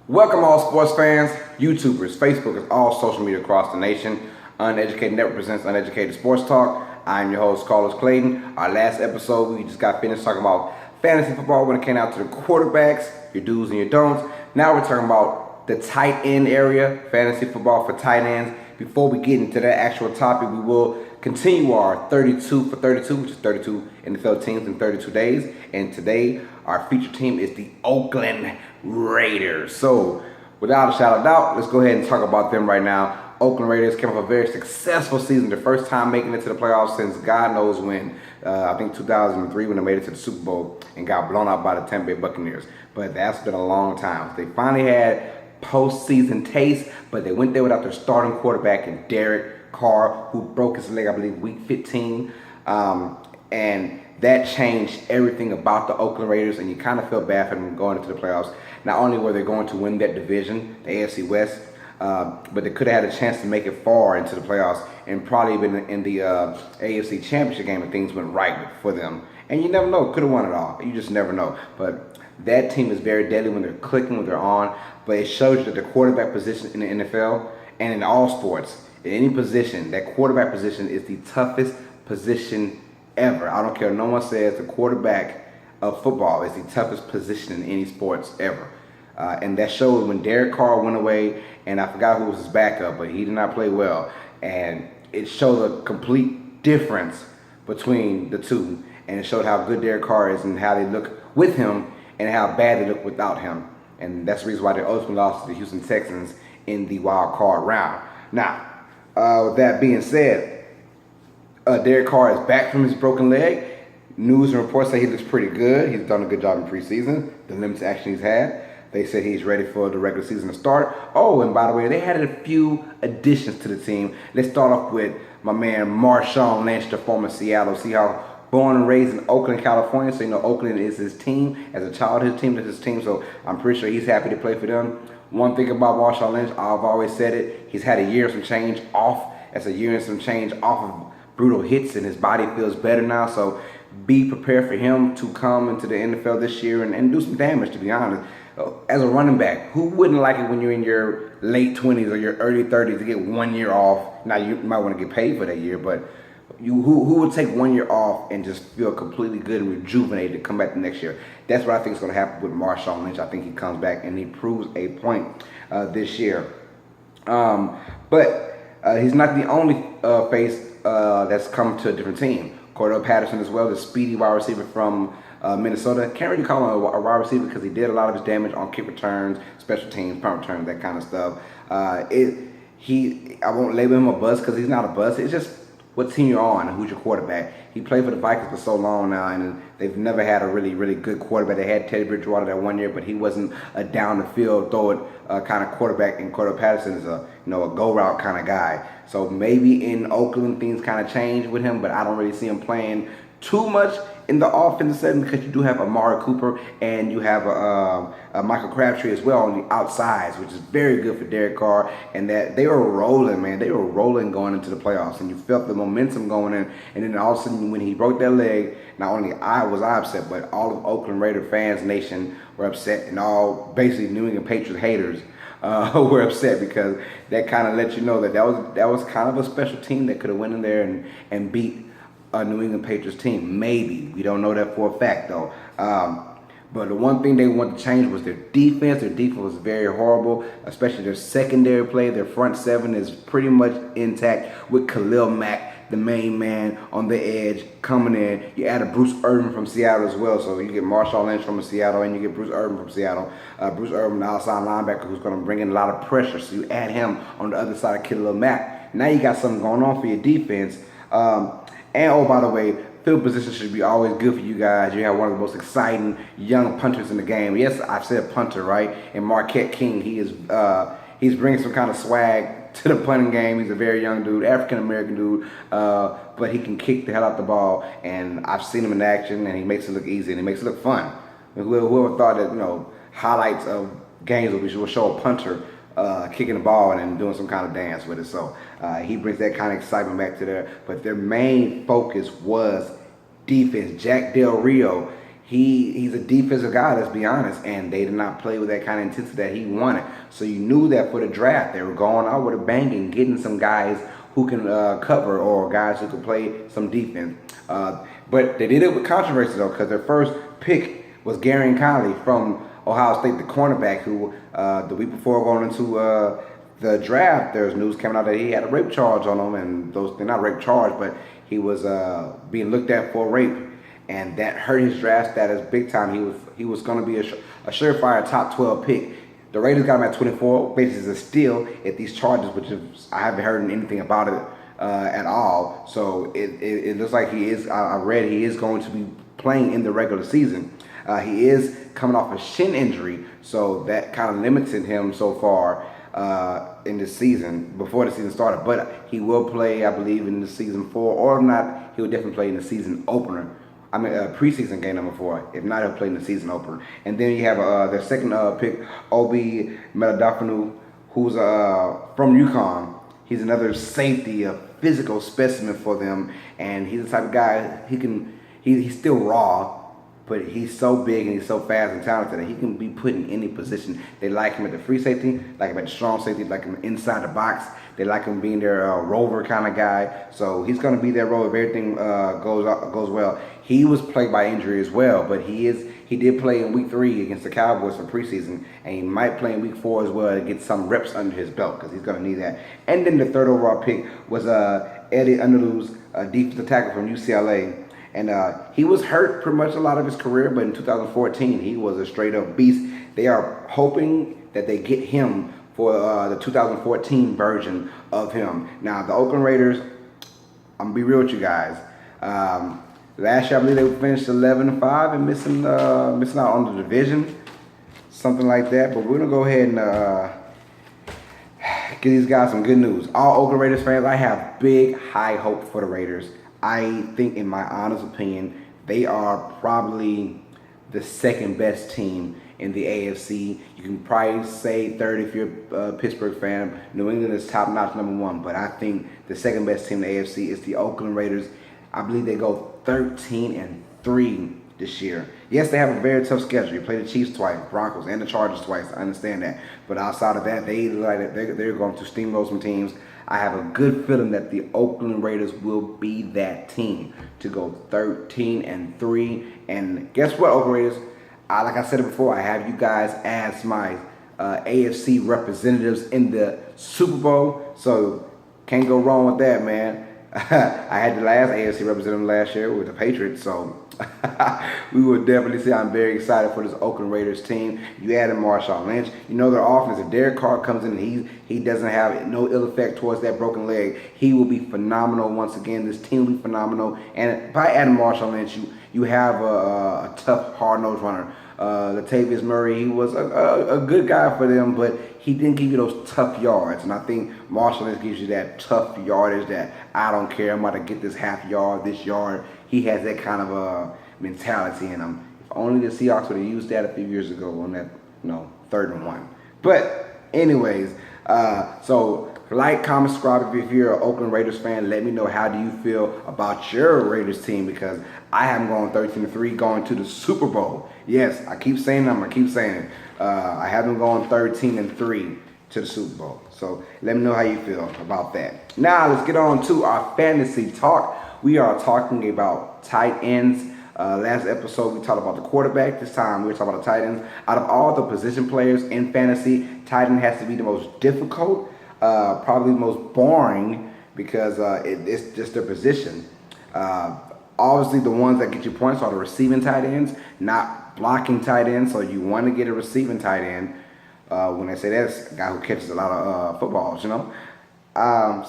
Welcome all sports fans, YouTubers, Facebookers, all social media across the nation. Uneducated Network presents Uneducated Sports Talk. I'm your host, Carlos Clayton. Our last episode, we just got finished talking about fantasy football when it came out to the quarterbacks, your do's and your don'ts. Now we're talking about the tight end area, fantasy football for tight ends. Before we get into that actual topic, we will continue our 32 for 32, which is 32 NFL teams in 32 days. And today, our featured team is the Oakland Raiders. So, without a shadow of doubt, let's go ahead and talk about them right now. Oakland Raiders came off a very successful season, their first time making it to the playoffs since God knows when. I think 2003 when they made it to the Super Bowl and got blown out by the Tampa Bay Buccaneers. But that's been a long time. They finally had postseason taste, but they went there without their starting quarterback in Derek Carr, who broke his leg, I believe, week 15. And that changed everything about the Oakland Raiders, and you kind of felt bad for them going into the playoffs. Not only were they going to win that division, the AFC West, but they could have had a chance to make it far into the playoffs and probably been in the AFC Championship game if things went right for them. And you never know, could have won it all. You just never know. But that team is very deadly when they're clicking, when they're on. But it shows you that the quarterback position in the NFL and in all sports, in any position, that quarterback position is the toughest position ever. I don't care. No one says the quarterback of football is the toughest position in any sports ever. And that showed when Derek Carr went away, and I forgot who was his backup, but he did not play well. And it showed a complete difference between the two. And it showed how good Derek Carr is and how they look with him and how bad they look without him. And that's the reason why they ultimately lost to the Houston Texans in the wild card round. Now, with that being said, Derek Carr is back from his broken leg. News and reports say he looks pretty good. He's done a good job in preseason, the limited action he's had. They said he's ready for the regular season to start. Oh, and by the way, they had a few additions to the team. Let's start off with my man Marshawn Lynch, the former Seattle Seahawks, born and raised in Oakland, California. So, you know, Oakland is his team. As a child, his team is his team. So I'm pretty sure he's happy to play for them. One thing about Marshawn Lynch, I've always said it, he's had a year and some change off. That's a year and some change off of brutal hits, and his body feels better now. So be prepared for him to come into the NFL this year and do some damage, to be honest. As a running back, who wouldn't like it when you're in your late 20s or your early 30s to get 1 year off? Now, you might want to get paid for that year, but who would take 1 year off and just feel completely good and rejuvenated to come back the next year? That's what I think is going to happen with Marshawn Lynch. I think he comes back and he proves a point this year. But he's not the only face that's come to a different team. Cordell Patterson as well, the speedy wide receiver from Minnesota. Can't really call him a wide receiver because he did a lot of his damage on kick returns, special teams, punt returns, that kind of stuff. I won't label him a bust because he's not a bust. It's just what team you're on and who's your quarterback. He played for the Vikings for so long now, and they've never had a really, really good quarterback. They had Teddy Bridgewater that 1 year, but he wasn't a down the field, throw it kind of quarterback. And Cordell Patterson is a go route kind of guy. So maybe in Oakland things kind of change with him, but I don't really see him playing too much in the offensive setting because you do have Amari Cooper and you have a Michael Crabtree as well on the outsides, which is very good for Derek Carr. And that they were rolling, man. They were rolling going into the playoffs, and you felt the momentum going in. And then all of a sudden, when he broke that leg, not only was I upset, but all of Oakland Raider fans nation were upset, and all basically New England Patriots haters were upset because that kind of let you know that was kind of a special team that could have went in there and beat a New England Patriots team. Maybe. We don't know that for a fact, though. But the one thing they wanted to change was their defense. Their defense was very horrible, especially their secondary play. Their front seven is pretty much intact with Khalil Mack, the main man on the edge, coming in. You add a Bruce Irvin from Seattle as well. So you get Marshawn Lynch from Seattle and you get Bruce Irvin from Seattle. Bruce Irvin, the outside linebacker, who's going to bring in a lot of pressure. So you add him on the other side of Khalil Mack. Now you got something going on for your defense. And oh, by the way, field position should be always good for you guys. You have one of the most exciting young punters in the game. Yes, I said punter, right? And Marquette King, he's bringing some kind of swag to the punting game. He's a very young dude, African-American dude, but he can kick the hell out the ball. And I've seen him in action, and he makes it look easy, and he makes it look fun. Whoever thought that, highlights of games will show a punter kicking the ball and then doing some kind of dance with it. So he brings that kind of excitement back to there. But their main focus was defense. Jack Del Rio, he's a defensive guy, let's be honest, and they did not play with that kind of intensity that he wanted. So you knew that for the draft, they were going out with a bang and getting some guys who can cover or guys who can play some defense. But they did it with controversy, though, because their first pick was Gary Conley from Ohio State, the cornerback, who the week before going into the draft, there's news coming out that he had a rape charge on him, and they're not rape charge, but he was being looked at for rape. And that hurt his draft status big time. He was going to be a surefire top 12 pick. The Raiders got him at 24, which is a steal at these charges, which I haven't heard anything about it at all. So it looks like he is. I read he is going to be playing in the regular season. He is coming off a shin injury, so that kind of limited him so far in the season before the season started. But he will play, I believe, in the season 4, or if not, he will definitely play in the season opener. Preseason game number 4. If not, he'll play in the season opener. And then you have their second pick, Obi Meladofanu, who's from UConn. He's another safety, a physical specimen for them, and he's the type of guy he's still raw, but he's so big and he's so fast and talented that he can be put in any position. They like him at the free safety, like him at the strong safety, like him inside the box. They like him being their rover kind of guy. So he's going to be their rover if everything goes well. He was plagued by injury as well, but he did play in week 3 against the Cowboys for preseason, and he might play in week 4 as well to get some reps under his belt because he's going to need that. And then the third overall pick was Eddie Underlew's defensive tackle from UCLA. And he was hurt pretty much a lot of his career, but in 2014, he was a straight-up beast. They are hoping that they get him for the 2014 version of him. Now, the Oakland Raiders, I'm going to be real with you guys. Last year, I believe they finished 11-5 and missing out on the division, something like that. But we're going to go ahead and give these guys some good news. All Oakland Raiders fans, I have big, high hope for the Raiders. I think, in my honest opinion, they are probably the second best team in the AFC. You can probably say third if you're a Pittsburgh fan. New England is top-notch number 1, but I think the second best team in the AFC is the Oakland Raiders. I believe they go 13-3 this year. Yes, they have a very tough schedule. You play the Chiefs twice, Broncos, and the Chargers twice. I understand that. But outside of that, they're going to steamroll some teams. I have a good feeling that the Oakland Raiders will be that team to go 13-3. And guess what, Oakland Raiders? Like I said it before, I have you guys as my AFC representatives in the Super Bowl. So can't go wrong with that, man. I had the last AFC representative last year with the Patriots, so we will definitely see. I'm very excited for this Oakland Raiders team. You added Marshawn Lynch. You know their offense. If Derek Carr comes in and he doesn't have no ill effect towards that broken leg, he will be phenomenal once again. This team will be phenomenal. And by adding Marshawn Lynch, you have a tough, hard-nosed runner. Latavius Murray, he was a good guy for them, but he didn't give you those tough yards. And I think Marshall Lynch gives you that tough yardage that I don't care, I'm about to get this half yard, this yard. He has that kind of a mentality in him. If only the Seahawks would have used that a few years ago on that, 3rd and 1. But anyways, so like, comment, subscribe if you're an Oakland Raiders fan. Let me know, how do you feel about your Raiders team, because I have them going 13-3 going to the Super Bowl. Yes, I keep saying them. I keep saying it. I have them going 13-3 to the Super Bowl. So let me know how you feel about that. Now let's get on to our fantasy talk. We are talking about tight ends. Last episode we talked about the quarterback. This time we're talking about the tight ends. Out of all the position players in fantasy, tight end has to be the most difficult, probably the most boring, because it's just their position. Obviously, the ones that get you points are the receiving tight ends, not blocking tight ends. So you want to get a receiving tight end. When they say that's a guy who catches a lot of footballs,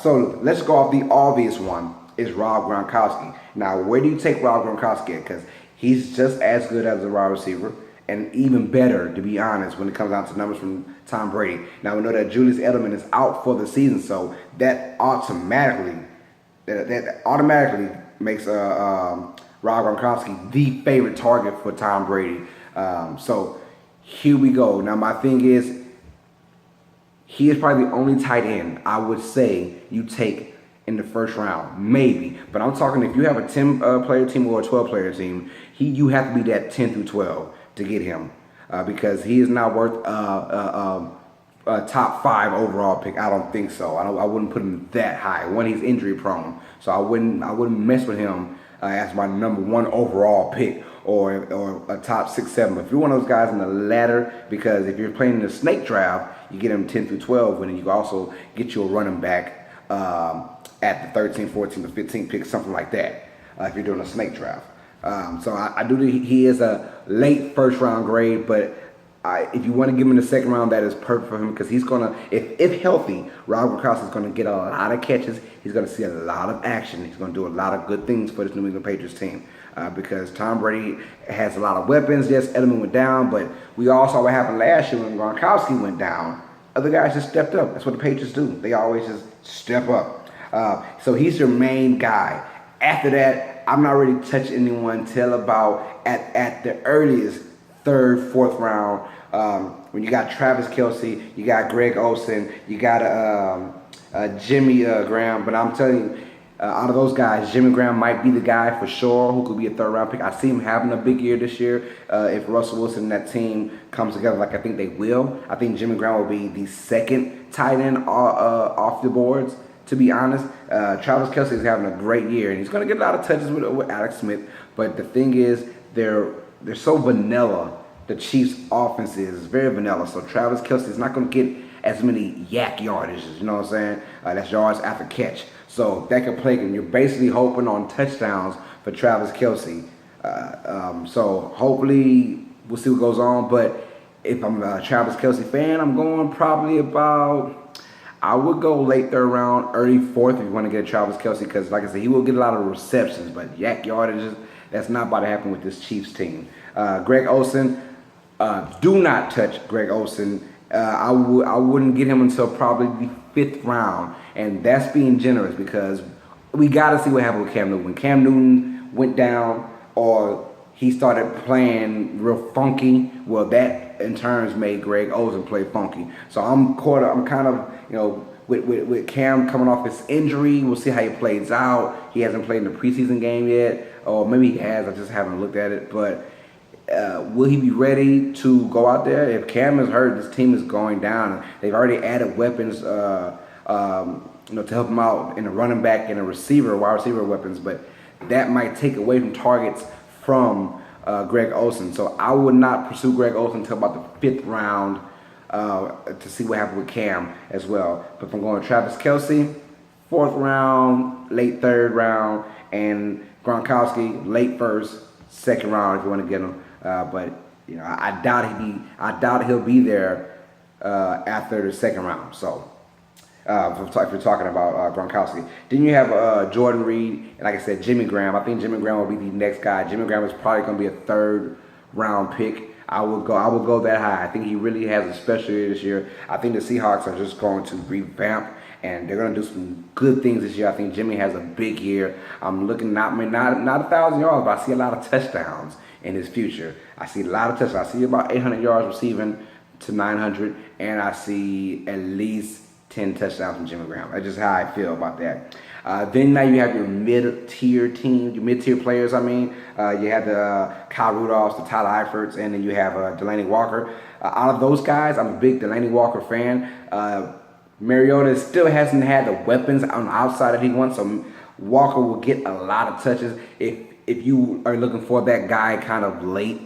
So let's go off the obvious one, is Rob Gronkowski. Now, where do you take Rob Gronkowski at? Because he's just as good as a wide receiver, and even better, to be honest, when it comes down to numbers from Tom Brady. Now, we know that Julius Edelman is out for the season, so that automatically makes Rob Gronkowski the favorite target for Tom Brady. So here we go. Now, my thing is, he is probably the only tight end I would say you take in the first round, maybe. But I'm talking if you have a 10-player team or a 12-player team, you have to be that 10 through 12 to get him because he is not worth a top 5 overall pick. I don't think so. I wouldn't put him that high. One, he's injury prone, so I wouldn't mess with him as my number 1 overall pick or a top 6, 7. But if you're one of those guys in the ladder, because if you're playing in the snake draft, you get him 10 through 12, and then you can also get you a running back at the 13, 14, or 15 pick, something like that. If you're doing a snake draft. So I do think he is a late first round grade, but if you want to give him in the second round, that is perfect for him because he's gonna, if healthy, Rob Gronkowski is gonna get a lot of catches. He's gonna see a lot of action. He's gonna do a lot of good things for this New England Patriots team because Tom Brady has a lot of weapons. Yes, Edelman went down, but we all saw what happened last year when Gronkowski went down. Other guys just stepped up. That's what the Patriots do. They always just step up. So he's your main guy. After that, I'm not really touching anyone till about at the earliest 3rd, 4th round. When you got Travis Kelce, you got Greg Olsen, you got Jimmy Graham. But I'm telling you, out of those guys, Jimmy Graham might be the guy for sure who could be a 3rd round pick. I see him having a big year this year. If Russell Wilson and that team comes together like I think they will, I think Jimmy Graham will be the 2nd tight end off the boards. To be honest, Travis Kelce is having a great year, and he's going to get a lot of touches with Alex Smith. But the thing is, they're so vanilla. The Chiefs' offense is very vanilla. So Travis Kelce is not going to get as many yak yardages. You know what I'm saying? That's yards after catch. So that can plague him. You're basically hoping on touchdowns for Travis Kelce. So hopefully we'll see what goes on. But if I'm a Travis Kelce fan, I'm going probably about. I would go late 3rd round, early 4th if you want to get a Travis Kelce because, like I said, he will get a lot of receptions, but yak yardages, that's not about to happen with this Chiefs team. Greg Olsen, do not touch Greg Olsen. I wouldn't get him until probably the 5th round, and that's being generous because we got to see what happened with Cam Newton. When Cam Newton went down or he started playing real funky, well, that in turns made Greg Olsen play funky. So I'm kind of, with Cam coming off his injury, we'll see how he plays out. He hasn't played in the preseason game yet, or maybe he has, I just haven't looked at it. But will he be ready to go out there? If Cam is hurt, this team is going down. They've already added weapons to help him out in a running back and a receiver, wide receiver weapons, but that might take away from targets from Greg Olsen. So I would not pursue Greg Olsen until about the 5th round to see what happened with Cam as well. But if I'm going Travis Kelce, 4th round, late 3rd round, and Gronkowski, late 1st, 2nd round if you want to get him. But I doubt he'll be there after the 2nd round. So if you're talking about Gronkowski, then you have Jordan Reed, and like I said, Jimmy Graham. I think Jimmy Graham will be the next guy. Jimmy Graham is probably going to be a 3rd round pick. I would go that high. I think he really has a special year this year. I think the Seahawks are just going to revamp, and they're going to do some good things this year. I think Jimmy has a big year. I'm looking not 1,000 yards, but I see a lot of touchdowns in his future. I see a lot of touchdowns. I see about 800 yards receiving to 900, and I see at least 10 touchdowns from Jimmy Graham. That's just how I feel about that. Then now you have your mid-tier team, your mid-tier players, I mean. You have the Kyle Rudolphs, the Tyler Eiferts, and then you have Delanie Walker. Out of those guys, I'm a big Delanie Walker fan. Mariota still hasn't had the weapons on the outside that he wants, so Walker will get a lot of touches. If you are looking for that guy kind of late,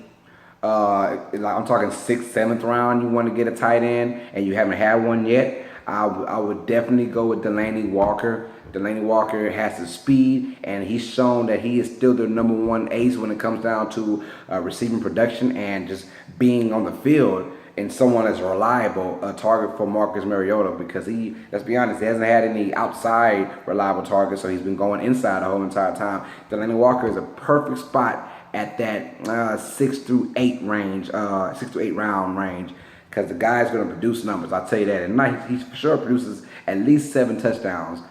I'm talking 6th, 7th round, you want to get a tight end, and you haven't had one yet, I would definitely go with Delanie Walker. Delanie Walker has the speed, and he's shown that he is still the number 1 ace when it comes down to receiving production and just being on the field, and someone that's reliable, a target for Marcus Mariota, because let's be honest, he hasn't had any outside reliable targets, so he's been going inside the whole entire time. Delanie Walker is a perfect spot at that 6 through 8 range, 6 to 8 round range, because the guy's going to produce numbers. I'll tell you that. And he for sure produces at least 7 touchdowns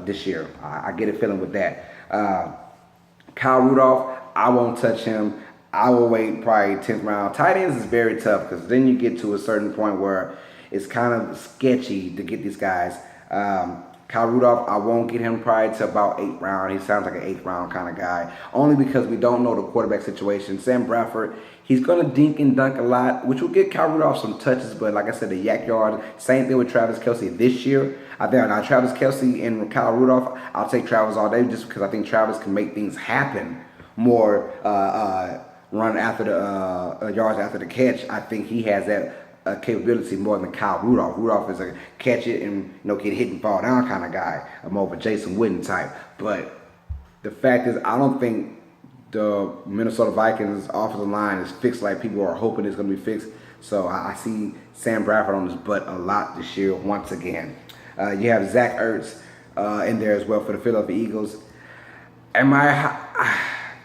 this year. I get a feeling with that. Kyle Rudolph, I won't touch him. I will wait probably 10th round. Tight ends is very tough because then you get to a certain point where it's kind of sketchy to get these guys. Kyle Rudolph, I won't get him probably to about 8th round. He sounds like an 8th round kind of guy. Only because we don't know the quarterback situation. Sam Bradford, he's going to dink and dunk a lot, which will get Kyle Rudolph some touches. But like I said, the yak yard, same thing with Travis Kelce this year. I think now Travis Kelce and Kyle Rudolph, I'll take Travis all day just because I think Travis can make things happen more run after the yards after the catch. I think he has that capability more than Kyle Rudolph. Rudolph is a catch it and get hit and fall down kind of guy. I'm more of a Jason Witten type. But the fact is, I don't think the Minnesota Vikings offensive line is fixed like people are hoping it's going to be fixed. So I see Sam Bradford on his butt a lot this year once again. You have Zach Ertz in there as well for the Philadelphia Eagles.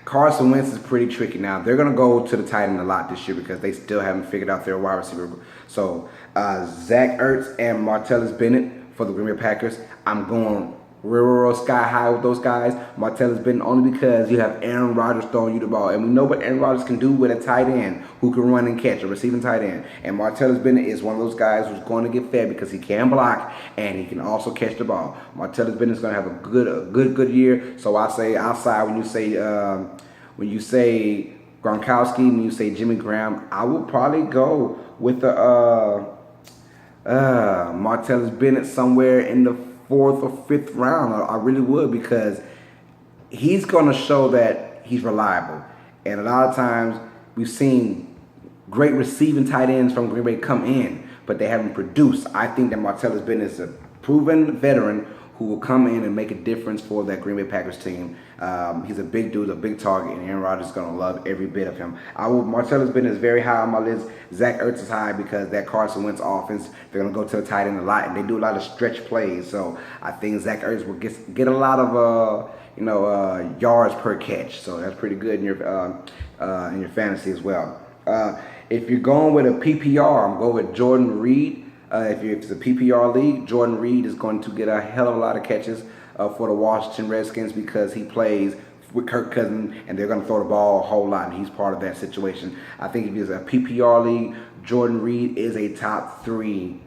Carson Wentz is pretty tricky now. They're going to go to the tight end a lot this year because they still haven't figured out their wide receiver. So Zach Ertz and Martellus Bennett for the Green Bay Packers. I'm going real sky high with those guys. Martellus Bennett only because you have Aaron Rodgers throwing you the ball. And we know what Aaron Rodgers can do with a tight end who can run and catch, a receiving tight end. And Martellus Bennett is one of those guys who's going to get fed because he can block and he can also catch the ball. Martellus Bennett is going to have a good year. So I say outside when you say Gronkowski, when you say Jimmy Graham, I will probably go with the Martellus Bennett somewhere in the 4th or 5th round. I really would because he's going to show that he's reliable. And a lot of times we've seen great receiving tight ends from Green Bay come in, but they haven't produced. I think that Martellus Bennett is a proven veteran who will come in and make a difference for that Green Bay Packers team. He's a big dude, a big target, and Aaron Rodgers is going to love every bit of him. Martellus Bennett is very high on my list. Zach Ertz is high because that Carson Wentz offense, they're going to go to the tight end a lot, and they do a lot of stretch plays. So I think Zach Ertz will get a lot of yards per catch. So that's pretty good in your fantasy as well. If you're going with a PPR, I'm going with Jordan Reed. If it's a PPR league, Jordan Reed is going to get a hell of a lot of catches for the Washington Redskins because he plays with Kirk Cousins and they're going to throw the ball a whole lot and he's part of that situation. I think if it's a PPR league, Jordan Reed is a top 3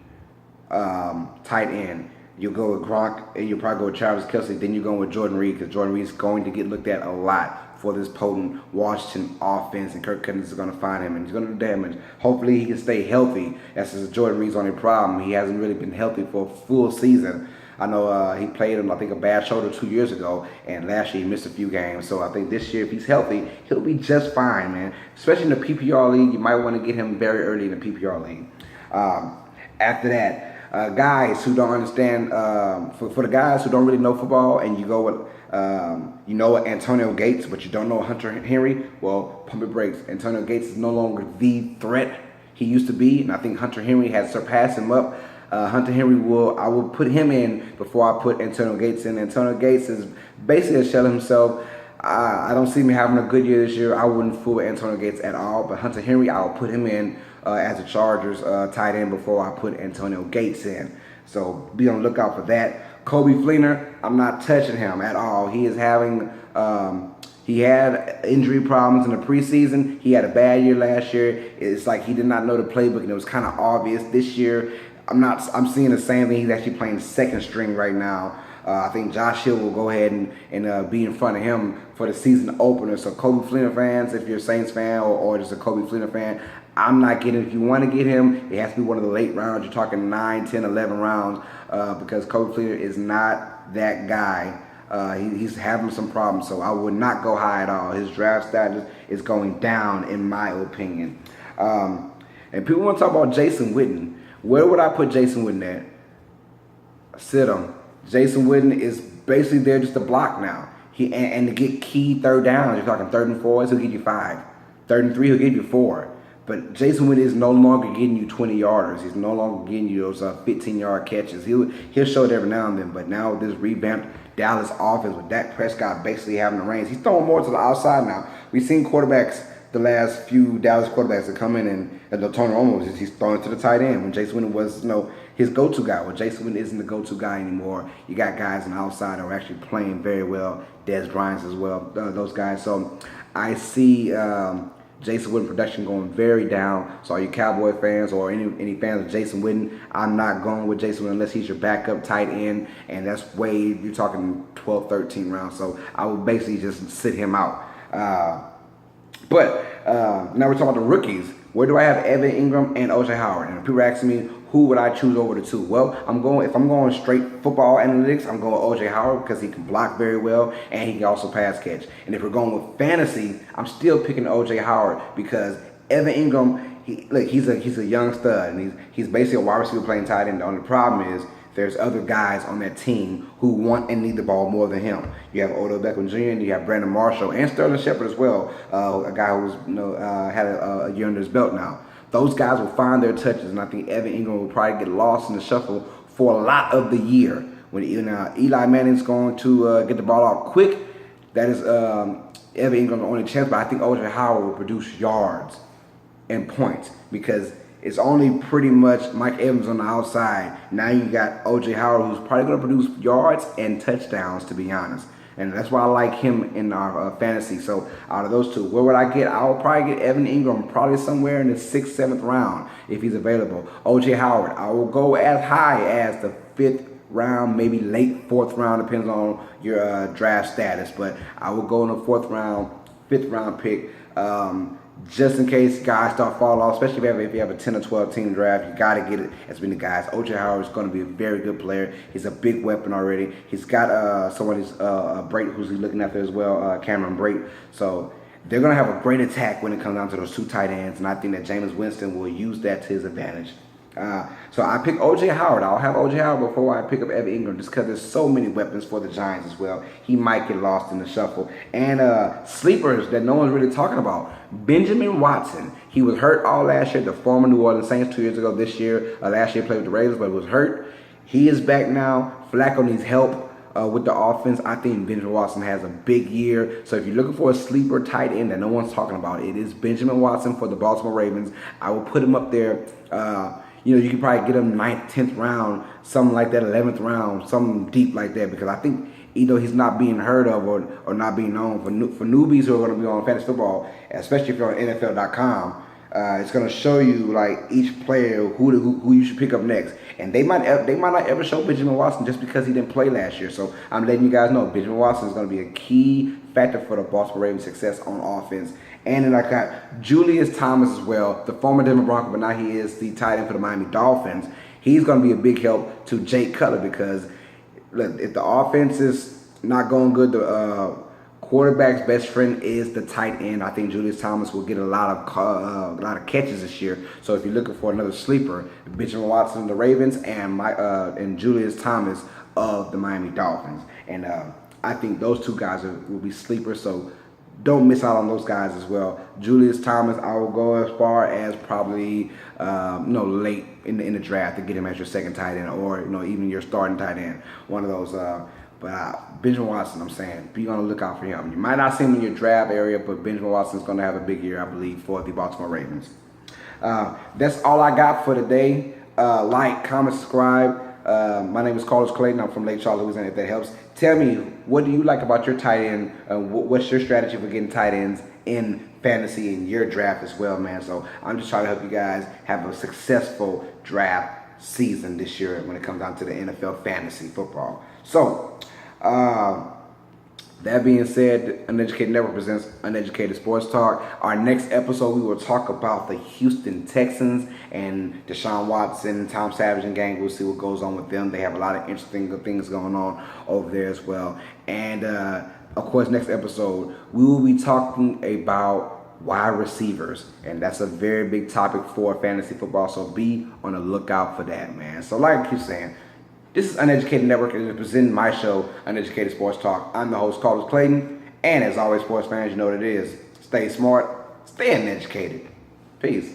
tight end. You'll go with Gronk and you'll probably go with Travis Kelce. Then you're going with Jordan Reed because Jordan Reed is going to get looked at a lot for this potent Washington offense, and Kirk Cousins is going to find him and he's going to do damage. Hopefully he can stay healthy. That's just Jordan Reed's only problem. He hasn't really been healthy for a full season. I know he played him, I think, a bad shoulder 2 years ago, and last year he missed a few games. So I think this year, if he's healthy, he'll be just fine, man. Especially in the PPR league, you might want to get him very early in the PPR league. After that, guys who don't understand, for the guys who don't really know football, and you go with Antonio Gates, but you don't know Hunter Henry, well, pump your brakes. Antonio Gates is no longer the threat he used to be, and I think Hunter Henry has surpassed him up. Hunter Henry I will put him in before I put Antonio Gates in. Antonio Gates is basically a shell of himself. I don't see me having a good year this year. I wouldn't fool Antonio Gates at all, but Hunter Henry, I'll put him in as a Chargers tight end before I put Antonio Gates in. So be on the lookout for that. Kobe Fleener, I'm not touching him at all. He is having, he had injury problems in the preseason. He had a bad year last year. It's like he did not know the playbook, and it was kind of obvious. This year, I'm seeing the same thing. He's actually playing second string right now. I think Josh Hill will go ahead and be in front of him for the season opener. So Kobe Fleener fans, if you're a Saints fan or just a Kobe Fleener fan, I'm not getting him. If you want to get him, it has to be one of the late rounds. You're talking 9, 10, 11 rounds because Kobe Fleener is not that guy. He's having some problems, so I would not go high at all. His draft status is going down, in my opinion. And people want to talk about Jason Witten. Where would I put Jason Witten at? Sit him. Jason Witten is basically there just to block now. And to get key third downs. You're talking 3rd and 4s, he'll give you 5. 3rd and 3, he'll give you 4. But Jason Witten is no longer getting you 20-yarders. He's no longer getting you those 15-yard catches. He'll show it every now and then. But now with this revamped Dallas offense with Dak Prescott basically having the reins, he's throwing more to the outside now. We've seen quarterbacks, the last few Dallas quarterbacks that come in and Tony Romo, he's throwing it to the tight end when Jason Witten was his go-to guy. Well, Jason Witten isn't the go-to guy anymore. You got guys on the outside who are actually playing very well. Dez Bryant as well, those guys. So I see Jason Witten production going very down. So all you Cowboy fans or any fans of Jason Witten, I'm not going with Jason Witten unless he's your backup tight end, and that's way, you're talking 12, 13 rounds. So I would basically just sit him out. But now we're talking about the rookies. Where do I have Evan Ingram and OJ Howard? And people are asking me, who would I choose over the two? Well, if I'm going straight football analytics, I'm going with OJ Howard because he can block very well and he can also pass catch. And if we're going with fantasy, I'm still picking OJ Howard because Evan Ingram, he's a young stud and he's basically a wide receiver playing tight end. The only problem is there's other guys on that team who want and need the ball more than him. You have Odell Beckham Jr., and you have Brandon Marshall, and Sterling Shepard as well, a guy who's had a year under his belt now. Those guys will find their touches, and I think Evan Ingram will probably get lost in the shuffle for a lot of the year. When Eli Manning's going to get the ball out quick, that is Evan Ingram's only chance, but I think OJ Howard will produce yards and points because it's only pretty much Mike Evans on the outside. Now you got OJ Howard, who's probably going to produce yards and touchdowns, to be honest. And that's why I like him in our fantasy. So out of those two, where would I get? I would probably get Evan Ingram probably somewhere in the 6th, 7th round if he's available. OJ Howard, I will go as high as the 5th round, maybe late 4th round, depends on your draft status. But I will go in the 4th round, 5th round pick. Just in case guys start falling off, especially if you have a 10 or 12 team draft, you got to get it as many guys. OJ Howard is going to be a very good player. He's a big weapon already. He's got someone who's looking after as well, Cameron Brate. So they're going to have a great attack when it comes down to those two tight ends, and I think that Jameis Winston will use that to his advantage. So I pick OJ Howard. I'll have OJ Howard before I pick up Evan Ingram just because there's so many weapons for the Giants as well. He might get lost in the shuffle. And sleepers that no one's really talking about. Benjamin Watson. He was hurt all last year. The former New Orleans Saints 2 years ago. This year, last year played with the Raiders, but was hurt. He is back now. Flacco needs help with the offense. I think Benjamin Watson has a big year. So if you're looking for a sleeper tight end that no one's talking about, it is Benjamin Watson for the Baltimore Ravens. I will put him up there. You can probably get him 9th, 10th round, something like that, 11th round, something deep like that, because I think he's not being heard of or not being known for newbies who are going to be on fantasy football, especially if you're on NFL.com. It's going to show you like each player who you should pick up next, and they might not ever show Benjamin Watson just because he didn't play last year. So I'm letting you guys know Benjamin Watson is going to be a key factor for the Baltimore Ravens' success on offense. And then I got Julius Thomas as well, the former Denver Bronco, but now he is the tight end for the Miami Dolphins. He's going to be a big help to Jake Cutler because look, if the offense is not going good, the quarterback's best friend is the tight end. I think Julius Thomas will get a lot of catches this year. So if you're looking for another sleeper, Benjamin Watson of the Ravens and Julius Thomas of the Miami Dolphins. And I think those two guys will be sleepers. So don't miss out on those guys as well. Julius Thomas, I will go as far as probably late in the draft to get him as your second tight end, or even your starting tight end. One of those. But Benjamin Watson, I'm saying, be on the lookout for him. You might not see him in your draft area, but Benjamin Watson is going to have a big year, I believe, for the Baltimore Ravens. That's all I got for today. Like, comment, subscribe. My name is Carlos Clayton. I'm from Lake Charles, Louisiana, if that helps. Tell me, what do you like about your tight end? What's your strategy for getting tight ends in fantasy in your draft as well, man? So I'm just trying to help you guys have a successful draft season this year when it comes down to the NFL fantasy football. So, that being said, Uneducated Network presents Uneducated Sports Talk. Our next episode, we will talk about the Houston Texans and Deshaun Watson, Tom Savage, and gang. We'll see what goes on with them. They have a lot of interesting things going on over there as well. And, of course, next episode, we will be talking about wide receivers. And that's a very big topic for fantasy football. So be on the lookout for that, man. So like I keep saying, this is Uneducated Network, and it's presenting my show, Uneducated Sports Talk. I'm the host, Carlos Clayton, and as always, sports fans, you know what it is. Stay smart, stay uneducated. Peace.